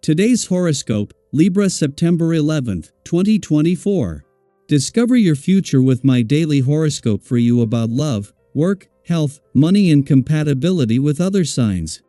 Today's horoscope, Libra September 11th, 2024. Discover your future with my daily horoscope for you about love, work, health, money and compatibility with other signs.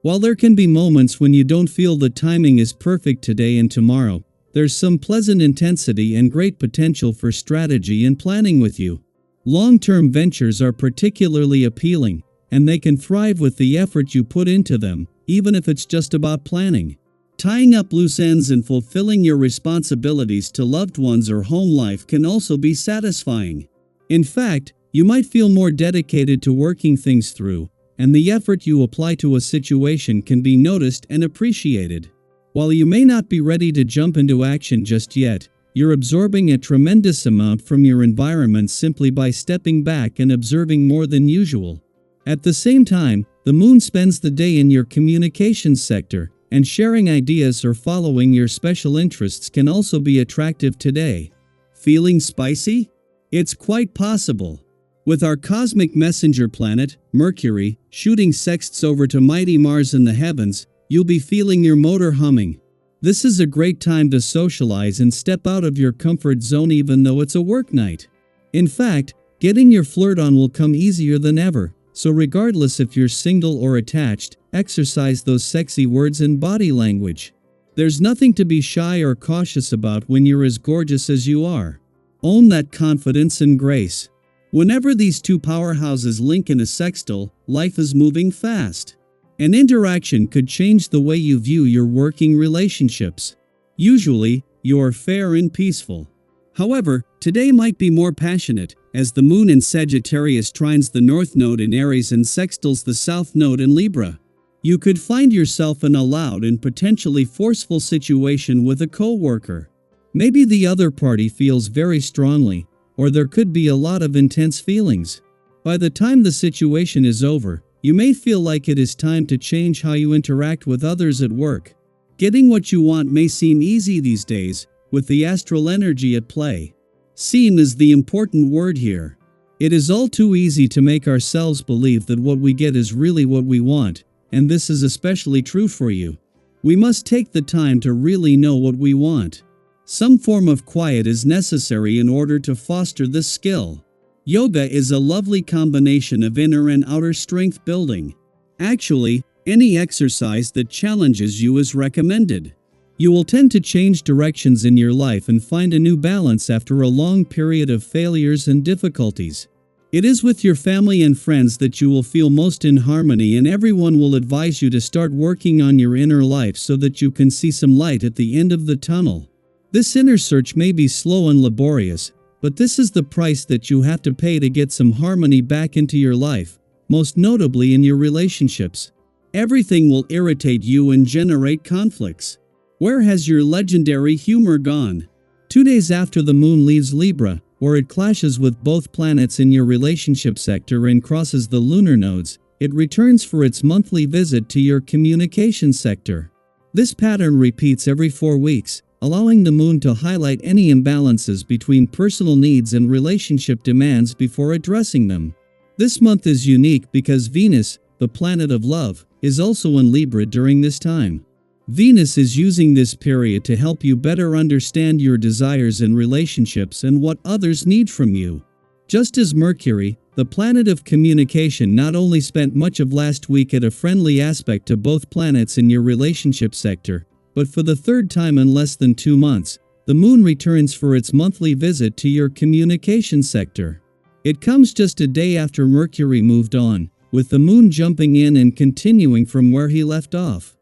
While there can be moments when you don't feel the timing is perfect today and tomorrow, there's some pleasant intensity and great potential for strategy and planning with you. Long-term ventures are particularly appealing, and they can thrive with the effort you put into them, even if it's just about planning. Tying up loose ends and fulfilling your responsibilities to loved ones or home life can also be satisfying. In fact, you might feel more dedicated to working things through, and the effort you apply to a situation can be noticed and appreciated. While you may not be ready to jump into action just yet, you're absorbing a tremendous amount from your environment simply by stepping back and observing more than usual. At the same time, the moon spends the day in your communications sector, and sharing ideas or following your special interests can also be attractive today. Feeling spicy? It's quite possible. With our cosmic messenger planet, Mercury, shooting sexts over to mighty Mars in the heavens, you'll be feeling your motor humming. This is a great time to socialize and step out of your comfort zone even though it's a work night. In fact, getting your flirt on will come easier than ever, so regardless if you're single or attached, exercise those sexy words and body language. There's nothing to be shy or cautious about when you're as gorgeous as you are. Own that confidence and grace. Whenever these two powerhouses link in a sextile, life is moving fast. An interaction could change the way you view your working relationships. Usually, you're fair and peaceful. However, today might be more passionate, as the moon in Sagittarius trines the north node in Aries and sextiles the south node in Libra. You could find yourself in a loud and potentially forceful situation with a co-worker. Maybe the other party feels very strongly, or there could be a lot of intense feelings. By the time the situation is over, you may feel like it is time to change how you interact with others at work. Getting what you want may seem easy these days, with the astral energy at play. Seem is the important word here. It is all too easy to make ourselves believe that what we get is really what we want, and this is especially true for you. We must take the time to really know what we want. Some form of quiet is necessary in order to foster this skill. Yoga is a lovely combination of inner and outer strength building. Actually, any exercise that challenges you is recommended. You will tend to change directions in your life and find a new balance after a long period of failures and difficulties. It is with your family and friends that you will feel most in harmony, and everyone will advise you to start working on your inner life so that you can see some light at the end of the tunnel. This inner search may be slow and laborious, but this is the price that you have to pay to get some harmony back into your life, most notably in your relationships. Everything will irritate you and generate conflicts. Where has your legendary humor gone? 2 days after the moon leaves Libra, where it clashes with both planets in your relationship sector and crosses the lunar nodes, it returns for its monthly visit to your communication sector. This pattern repeats every 4 weeks, allowing the moon to highlight any imbalances between personal needs and relationship demands before addressing them. This month is unique because Venus, the planet of love, is also in Libra during this time. Venus is using this period to help you better understand your desires in relationships and what others need from you. Just as Mercury, the planet of communication, not only spent much of last week at a friendly aspect to both planets in your relationship sector, but for the third time in less than 2 months, the moon returns for its monthly visit to your communication sector. It comes just a day after Mercury moved on, with the moon jumping in and continuing from where he left off.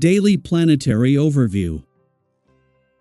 Daily Planetary Overview.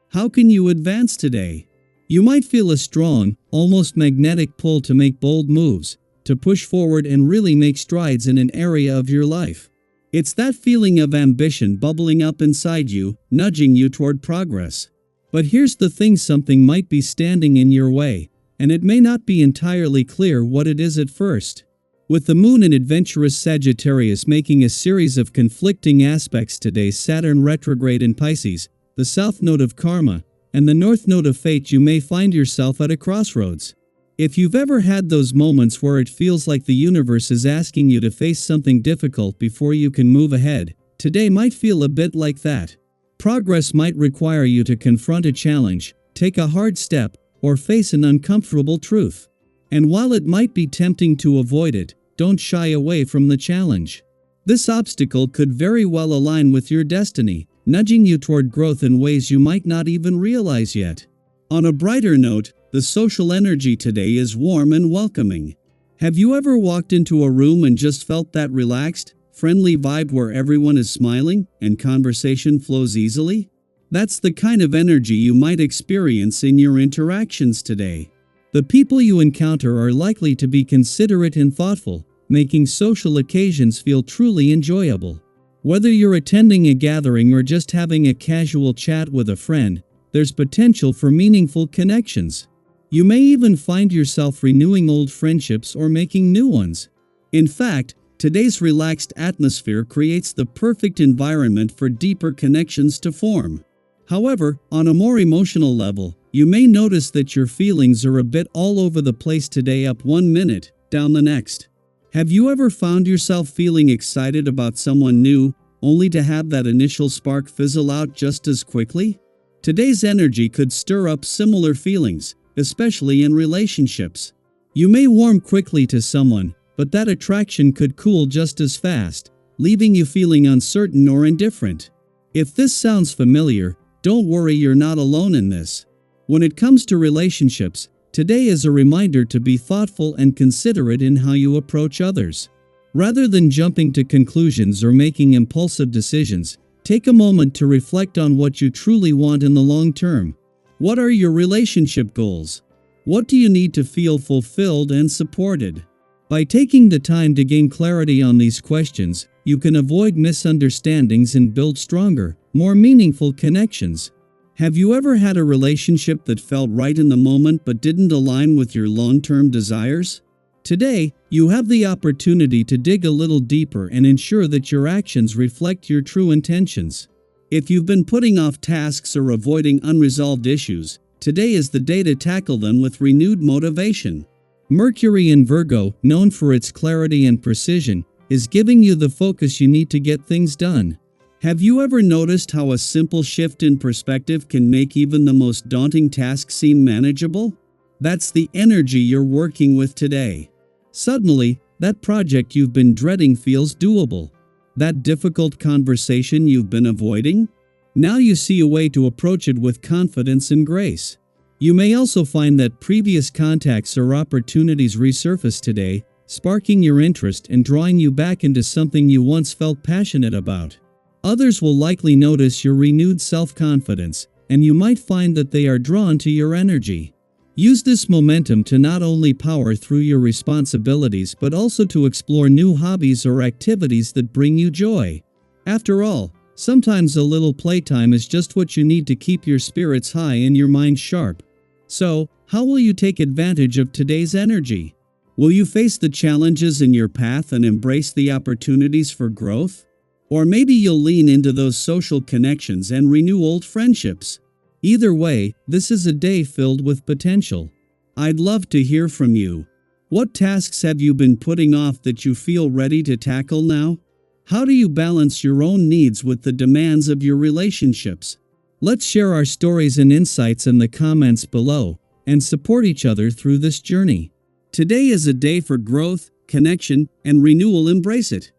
How can you advance today? You might feel a strong, almost magnetic pull to make bold moves, to push forward and really make strides in an area of your life. It's that feeling of ambition bubbling up inside you, nudging you toward progress. But here's the thing: something might be standing in your way, and it may not be entirely clear what it is at first. With the moon in adventurous Sagittarius making a series of conflicting aspects today, Saturn retrograde in Pisces, the south node of karma, and the north node of fate, you may find yourself at a crossroads. If you've ever had those moments where it feels like the universe is asking you to face something difficult before you can move ahead, Today might feel a bit like that. Progress might require you to confront a challenge, take a hard step, or face an uncomfortable truth. And while it might be tempting to avoid it, don't shy away from the challenge. This obstacle could very well align with your destiny, nudging you toward growth in ways you might not even realize yet. On a brighter note, the social energy today is warm and welcoming. Have you ever walked into a room and just felt that relaxed, friendly vibe where everyone is smiling and conversation flows easily? That's the kind of energy you might experience in your interactions today. The people you encounter are likely to be considerate and thoughtful, making social occasions feel truly enjoyable. Whether you're attending a gathering or just having a casual chat with a friend, there's potential for meaningful connections. You may even find yourself renewing old friendships or making new ones. In fact, today's relaxed atmosphere creates the perfect environment for deeper connections to form. However, on a more emotional level, you may notice that your feelings are a bit all over the place today, up one minute, down the next. Have you ever found yourself feeling excited about someone new, only to have that initial spark fizzle out just as quickly? Today's energy could stir up similar feelings, especially in relationships. You may warm quickly to someone, but that attraction could cool just as fast, leaving you feeling uncertain or indifferent. If this sounds familiar, don't worry, you're not alone in this. When it comes to relationships, today is a reminder to be thoughtful and considerate in how you approach others. Rather than jumping to conclusions or making impulsive decisions, take a moment to reflect on what you truly want in the long term. What are your relationship goals? What do you need to feel fulfilled and supported? By taking the time to gain clarity on these questions, you can avoid misunderstandings and build stronger, more meaningful connections. Have you ever had a relationship that felt right in the moment but didn't align with your long-term desires? Today, you have the opportunity to dig a little deeper and ensure that your actions reflect your true intentions. If you've been putting off tasks or avoiding unresolved issues, today is the day to tackle them with renewed motivation. Mercury in Virgo, known for its clarity and precision, is giving you the focus you need to get things done. Have you ever noticed how a simple shift in perspective can make even the most daunting task seem manageable? That's the energy you're working with today. Suddenly, that project you've been dreading feels doable. That difficult conversation you've been avoiding? Now you see a way to approach it with confidence and grace. You may also find that previous contacts or opportunities resurface today, sparking your interest and drawing you back into something you once felt passionate about. Others will likely notice your renewed self-confidence, and you might find that they are drawn to your energy. Use this momentum to not only power through your responsibilities but also to explore new hobbies or activities that bring you joy. After all, sometimes a little playtime is just what you need to keep your spirits high and your mind sharp. So, how will you take advantage of today's energy? Will you face the challenges in your path and embrace the opportunities for growth? Or maybe you'll lean into those social connections and renew old friendships. Either way, this is a day filled with potential. I'd love to hear from you. What tasks have you been putting off that you feel ready to tackle now? How do you balance your own needs with the demands of your relationships? Let's share our stories and insights in the comments below, and support each other through this journey. Today is a day for growth, connection, and renewal. Embrace it.